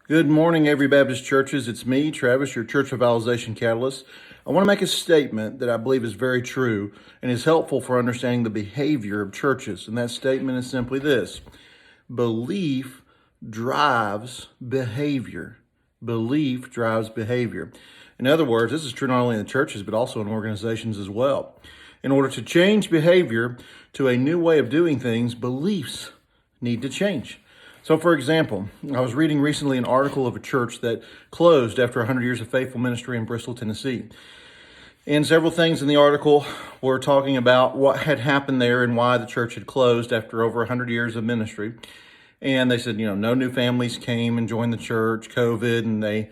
Good morning, Every Baptist Churches. It's me, Travis, your Church Revitalization Catalyst. I want to make a statement that I believe is very true and is helpful for understanding the behavior of churches. And that statement is simply this: belief drives behavior. Belief drives behavior. In other words, this is true not only in the churches, but also in organizations as well. In order to change behavior to a new way of doing things, beliefs need to change. So, for example, I was reading recently an article of a church that closed after 100 years of faithful ministry in Bristol, Tennessee. And several things in the article were talking about what had happened there and why the church had closed after over 100 years of ministry. And they said, no new families came and joined the church, COVID, and they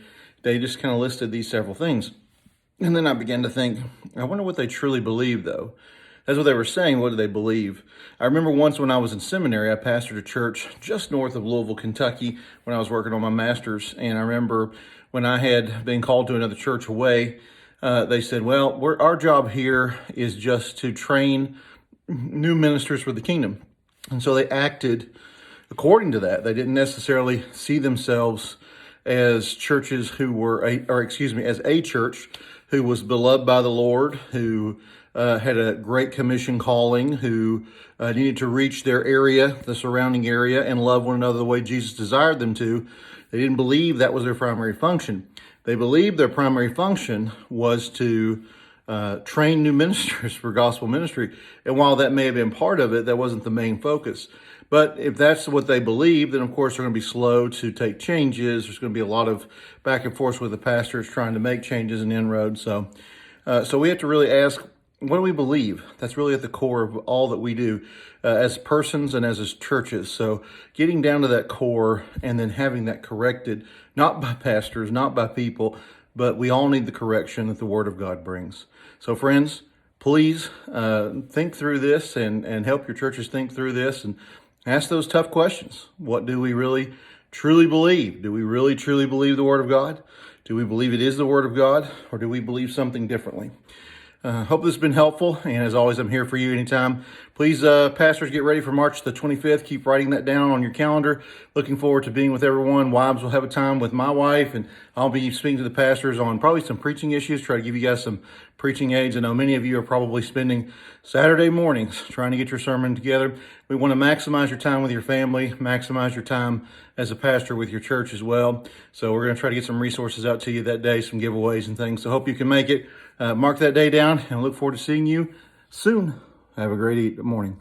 just kind of listed these several things. And then I began to think, I wonder what they truly believe, though. That's what they were saying. What do they believe? I remember once when I was in seminary, I pastored a church just north of Louisville, Kentucky, when I was working on my master's. And I remember when I had been called to another church away, they said, well, our job here is just to train new ministers for the kingdom. And so they acted according to that. They didn't necessarily see themselves as churches who were, as a church who was beloved by the Lord, who had a great commission calling, who needed to reach their area, the surrounding area, and love one another the way Jesus desired them to. They didn't believe that was their primary function. They believed their primary function was to train new ministers for gospel ministry. And while that may have been part of it, that wasn't the main focus. But if that's what they believe, then of course they're going to be slow to take changes. There's going to be a lot of back and forth with the pastors trying to make changes and inroads. So we have to really ask, what do we believe? That's really at the core of all that we do as persons and as churches. So getting down to that core and then having that corrected, not by pastors, not by people, but we all need the correction that the Word of God brings. So friends, please think through this and help your churches think through this and ask those tough questions. What do we really truly believe? Do we really truly believe the Word of God? Do we believe it is the Word of God? Or do we believe something differently? Hope this has been helpful. And as always, I'm here for you anytime. Please, pastors, get ready for March the 25th. Keep writing that down on your calendar. Looking forward to being with everyone. Wives will have a time with my wife, and I'll be speaking to the pastors on probably some preaching issues, try to give you guys some preaching aids. I know many of you are probably spending Saturday mornings trying to get your sermon together. We want to maximize your time with your family, maximize your time as a pastor with your church as well. So we're going to try to get some resources out to you that day, some giveaways and things. So hope you can make it. Mark that day down and look forward to seeing you soon. Have a great morning.